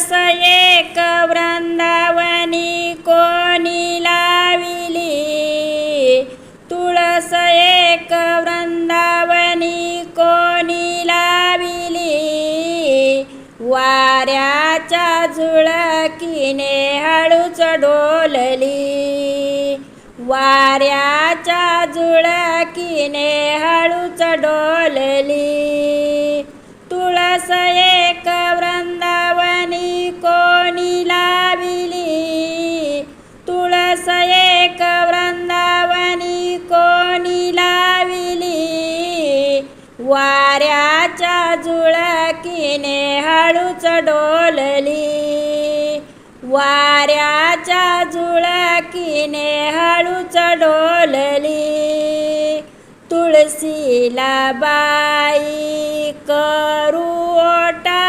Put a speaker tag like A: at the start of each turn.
A: तुळस एक वृंदावनी कोणी लाविली, तुळस एक वृंदावनी कोणी लाविली, वाऱ्याच्या झुळकीने हळूच डोलली, वाऱ्याच्या झुळकीने हळूच डोलली. तुळस एक वृंदावनी कोणी लाविली, तुळस एक वृंदावनी कोणी लाविली, वाऱ्याच्या झुळकीने हळूच डोलली, वाऱ्याच्या झुळकीने हळूच डोलली. तुळशीला बाई करू ओटा